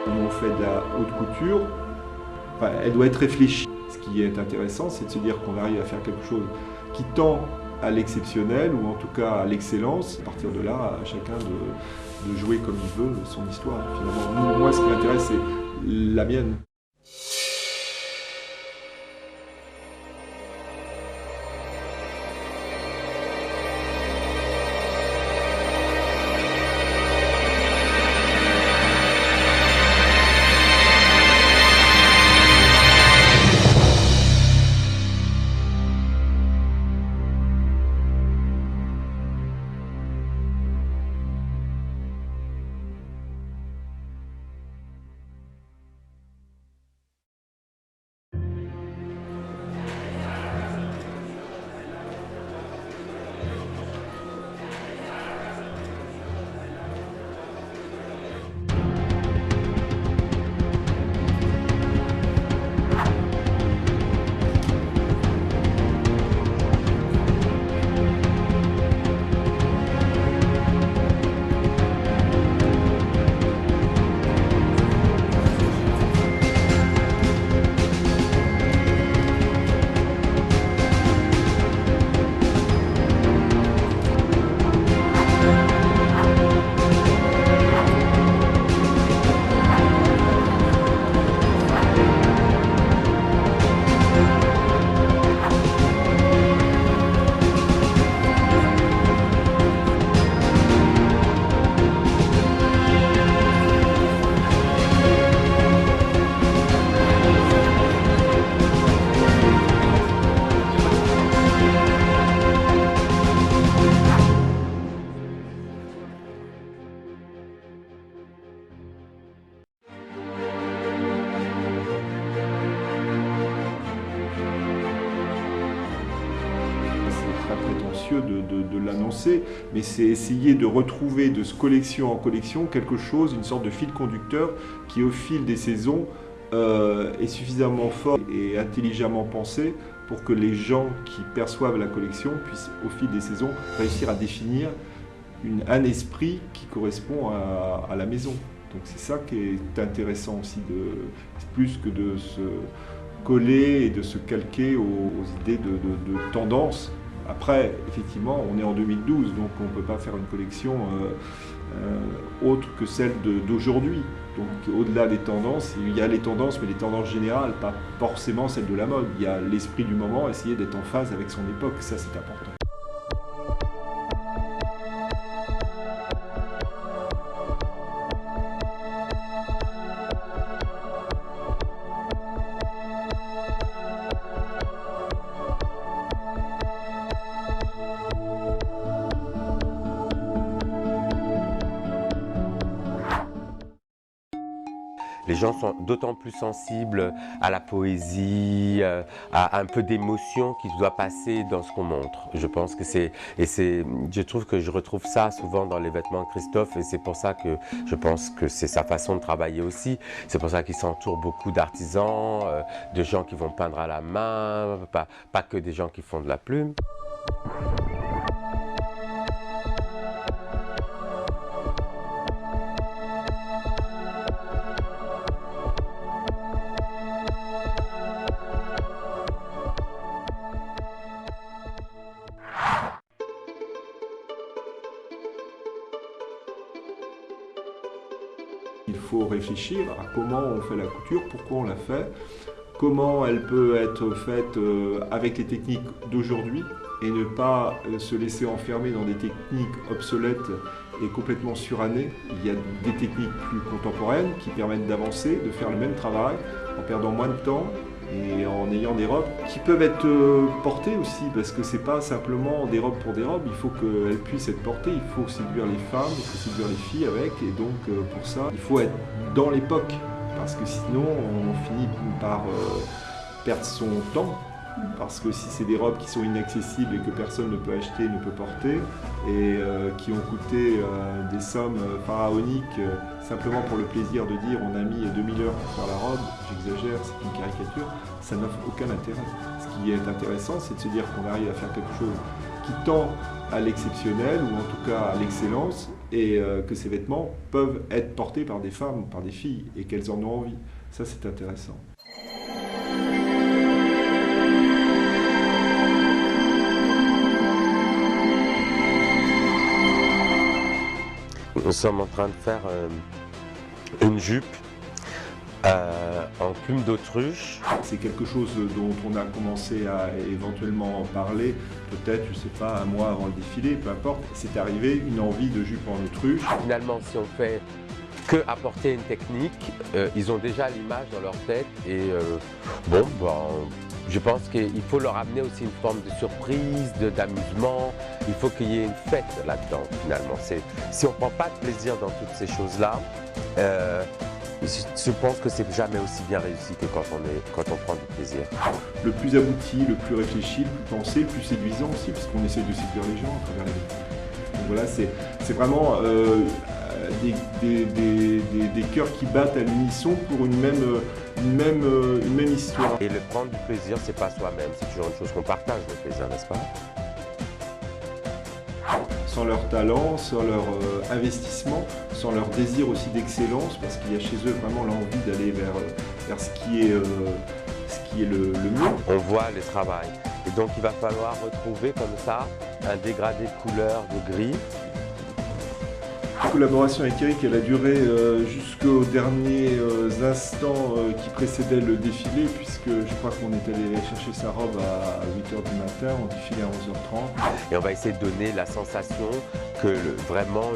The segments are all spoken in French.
Quand on fait de la haute couture, enfin, elle doit être réfléchie. Ce qui est intéressant, c'est de se dire qu'on arrive à faire quelque chose qui tend à l'exceptionnel ou en tout cas à l'excellence. À partir de là, à chacun de jouer comme il veut son histoire. Finalement, moi, ce qui m'intéresse, c'est la mienne. Prétentieux de l'annoncer, mais c'est essayer de retrouver de collection en collection quelque chose, une sorte de fil conducteur qui au fil des saisons est suffisamment fort et intelligemment pensé pour que les gens qui perçoivent la collection puissent au fil des saisons réussir à définir un esprit qui correspond à la maison. Donc c'est ça qui est intéressant aussi, plus que de se coller et de se calquer aux idées de tendance. Après, effectivement, on est en 2012, donc on ne peut pas faire une collection autre que celle d'aujourd'hui. Donc au-delà des tendances, il y a les tendances, mais les tendances générales, pas forcément celles de la mode. Il y a l'esprit du moment, essayer d'être en phase avec son époque, ça c'est important. Les gens sont d'autant plus sensibles à la poésie, à un peu d'émotion qui doit passer dans ce qu'on montre. Je pense que je trouve que je retrouve ça souvent dans les vêtements de Christophe et c'est pour ça que je pense que c'est sa façon de travailler aussi. C'est pour ça qu'il s'entoure beaucoup d'artisans, de gens qui vont peindre à la main, pas que des gens qui font de la plume. Il faut réfléchir à comment on fait la couture, pourquoi on la fait, comment elle peut être faite avec les techniques d'aujourd'hui et ne pas se laisser enfermer dans des techniques obsolètes et complètement surannées. Il y a des techniques plus contemporaines qui permettent d'avancer, de faire le même travail en perdant moins de temps et en ayant des robes qui peuvent être portées aussi, parce que c'est pas simplement des robes pour des robes, il faut qu'elles puissent être portées, il faut séduire les femmes, il faut séduire les filles avec, et donc pour ça, il faut être dans l'époque, parce que sinon on finit par perdre son temps. Parce que si c'est des robes qui sont inaccessibles et que personne ne peut acheter, ne peut porter, et qui ont coûté des sommes pharaoniques simplement pour le plaisir de dire on a mis 2000 heures pour faire la robe, j'exagère, c'est une caricature, ça n'offre aucun intérêt. Ce qui est intéressant, c'est de se dire qu'on arrive à faire quelque chose qui tend à l'exceptionnel ou en tout cas à l'excellence et que ces vêtements peuvent être portés par des femmes, par des filles, et qu'elles en ont envie. Ça, c'est intéressant. Nous sommes en train de faire une jupe en plume d'autruche. C'est quelque chose dont on a commencé à éventuellement en parler, peut-être, je ne sais pas, un mois avant le défilé, peu importe. C'est arrivé une envie de jupe en autruche. Finalement, si on fait que apporter une technique, ils ont déjà l'image dans leur tête et je pense qu'il faut leur amener aussi une forme de surprise, d'amusement. Il faut qu'il y ait une fête là-dedans, finalement. Si on ne prend pas de plaisir dans toutes ces choses-là, je pense que c'est jamais aussi bien réussi que quand on prend du plaisir. Le plus abouti, le plus réfléchi, le plus pensé, le plus séduisant aussi, parce qu'on essaie de séduire les gens à travers les vêtements. Donc voilà, c'est vraiment des cœurs qui battent à l'unisson pour une même histoire. Et le prendre du plaisir, c'est pas soi-même, c'est toujours une chose qu'on partage, le plaisir, n'est-ce pas? Sans leur talent, sans leur investissement, sans leur désir aussi d'excellence, parce qu'il y a chez eux vraiment l'envie d'aller vers ce qui est le mieux. On voit le travail. Et donc il va falloir retrouver comme ça un dégradé de couleur de gris. La collaboration avec Eric, elle a duré jusqu'aux derniers instants qui précédaient le défilé, puisque je crois qu'on est allé chercher sa robe à 8h du matin, on défilait à 11h30. Et on va essayer de donner la sensation que vraiment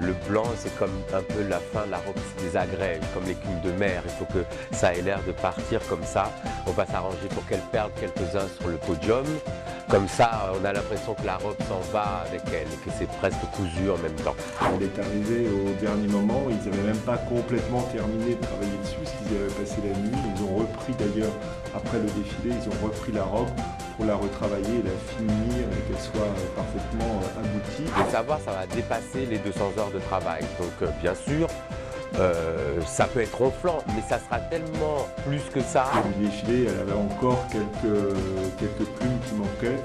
le blanc, c'est comme un peu la fin de la robe qui se désagrège, comme l'écume de mer. Il faut que ça ait l'air de partir comme ça. On va s'arranger pour qu'elle perde quelques-uns sur le podium. Comme ça, on a l'impression que la robe s'en va avec elle et que c'est presque cousu en même temps. Elle est arrivée au dernier moment, ils n'avaient même pas complètement terminé de travailler dessus, parce qu'ils avaient passé la nuit. Ils ont repris d'ailleurs, après le défilé, ils ont repris la robe pour la retravailler, la finir et qu'elle soit parfaitement aboutie. Et savoir, ça va dépasser les 200 heures de travail. Donc bien sûr, ça peut être ronflant, mais ça sera tellement plus que ça. Le défilé, elle avait encore quelques plumes qui manquaient,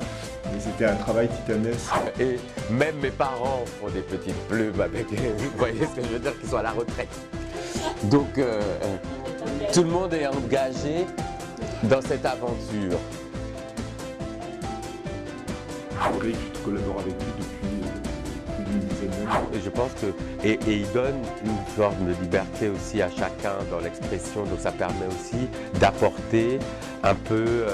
mais c'était un travail titanesque. Et même mes parents font des petites plumes avec, vous voyez ce que je veux dire, qu'ils sont à la retraite. Donc tout le monde est engagé dans cette aventure. Eric, je collabore avec lui depuis plus d'une dizaine d'années. Et je pense que il donne une forme de liberté aussi à chacun dans l'expression, donc ça permet aussi d'apporter un peu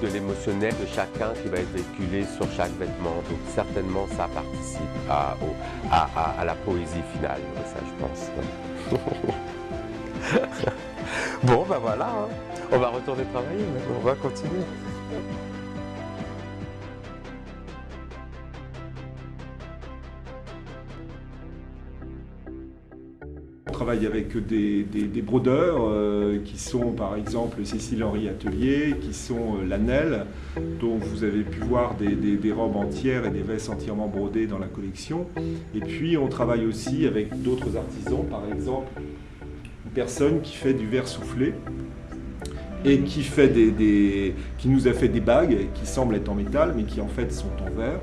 de l'émotionnel de chacun qui va être véhiculé sur chaque vêtement. Donc certainement ça participe à la poésie finale, ça je pense. Bon ben voilà, hein. On va retourner travailler, on va continuer. On travaille avec des brodeurs qui sont par exemple Cécile Henry Atelier, qui sont Lanel, dont vous avez pu voir des robes entières et des vestes entièrement brodées dans la collection. Et puis on travaille aussi avec d'autres artisans, par exemple une personne qui fait du verre soufflé et qui nous a fait des bagues qui semblent être en métal mais qui en fait sont en verre.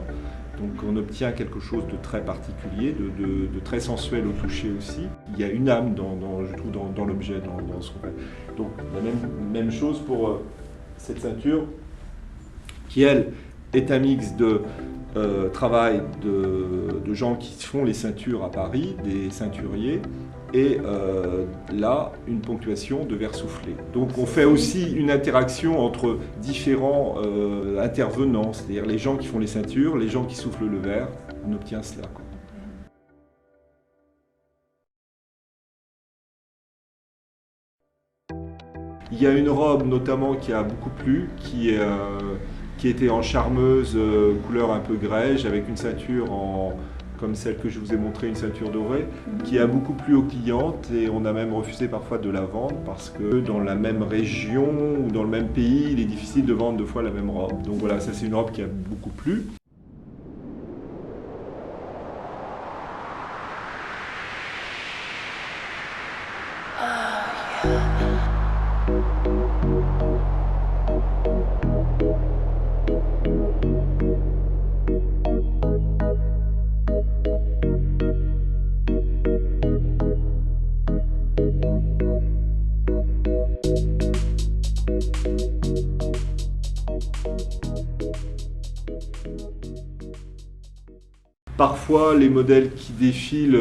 Donc on obtient quelque chose de très particulier, de très sensuel au toucher aussi. Il y a une âme je trouve dans l'objet, dans ce qu'on fait. Donc la même chose pour cette ceinture qui, elle, est un mix de travail de gens qui font les ceintures à Paris, des ceinturiers, et là, une ponctuation de verre soufflé. Donc on fait aussi une interaction entre différents intervenants, c'est-à-dire les gens qui font les ceintures, les gens qui soufflent le verre, on obtient cela, quoi. Il y a une robe notamment qui a beaucoup plu, qui était en charmeuse, couleur un peu grège, avec une ceinture comme celle que je vous ai montrée, une ceinture dorée, qui a beaucoup plu aux clientes et on a même refusé parfois de la vendre parce que dans la même région ou dans le même pays, il est difficile de vendre deux fois la même robe. Donc voilà, ça c'est une robe qui a beaucoup plu. Parfois, les modèles qui défilent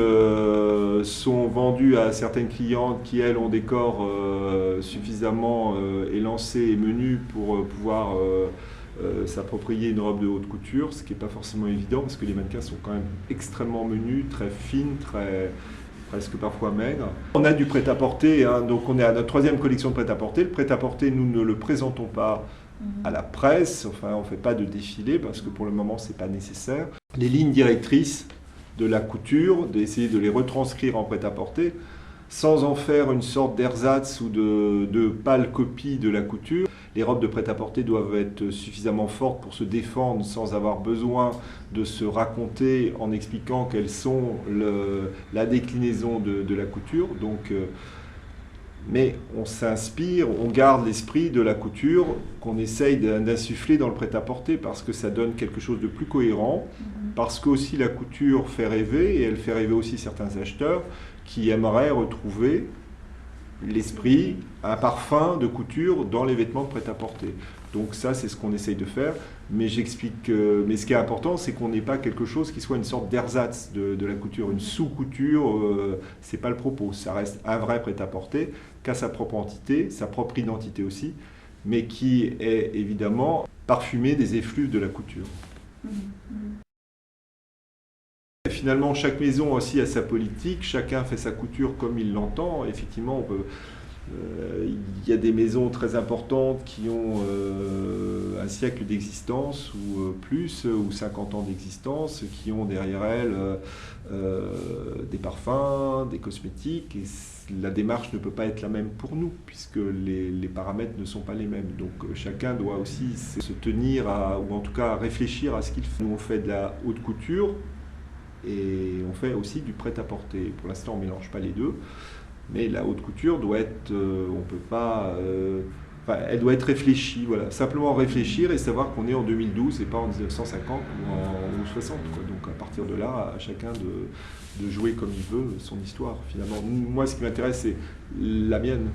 sont vendus à certaines clientes qui, elles, ont des corps suffisamment élancés et menus pour pouvoir s'approprier une robe de haute couture, ce qui n'est pas forcément évident parce que les mannequins sont quand même extrêmement menus, très fines, presque parfois maigres. On a du prêt-à-porter, hein, donc on est à notre troisième collection de prêt-à-porter. Le prêt-à-porter, nous ne le présentons pas à la presse, enfin on ne fait pas de défilé parce que pour le moment ce n'est pas nécessaire. Les lignes directrices de la couture, d'essayer de les retranscrire en prêt-à-porter sans en faire une sorte d'ersatz ou de pâle copie de la couture. Les robes de prêt-à-porter doivent être suffisamment fortes pour se défendre sans avoir besoin de se raconter en expliquant quelles sont la déclinaison de la couture. Donc, mais on s'inspire, on garde l'esprit de la couture qu'on essaye d'insuffler dans le prêt-à-porter parce que ça donne quelque chose de plus cohérent, parce que aussi la couture fait rêver et elle fait rêver aussi certains acheteurs qui aimeraient retrouver l'esprit, un parfum de couture dans les vêtements de prêt-à-porter. Donc ça, c'est ce qu'on essaye de faire, mais j'explique mais ce qui est important, c'est qu'on n'ait pas quelque chose qui soit une sorte d'ersatz de la couture, une sous-couture, c'est pas le propos, ça reste un vrai prêt-à-porter, qui a sa propre entité, sa propre identité aussi, mais qui est évidemment parfumé des effluves de la couture. Finalement, chaque maison aussi a sa politique, chacun fait sa couture comme il l'entend. Effectivement, il y a des maisons très importantes qui ont un siècle d'existence ou plus, ou 50 ans d'existence, qui ont derrière elles des parfums, des cosmétiques. Et la démarche ne peut pas être la même pour nous, puisque les paramètres ne sont pas les mêmes. Donc chacun doit aussi se tenir, ou en tout cas réfléchir à ce qu'il fait. Nous, on fait de la haute couture, et on fait aussi du prêt-à-porter. Pour l'instant, on ne mélange pas les deux, mais la haute couture doit être, on peut pas, elle doit être réfléchie, voilà. Simplement réfléchir et savoir qu'on est en 2012 et pas en 1950 ou en 60. Quoi. Donc à partir de là, à chacun de jouer comme il veut son histoire. Finalement, moi, ce qui m'intéresse, c'est la mienne.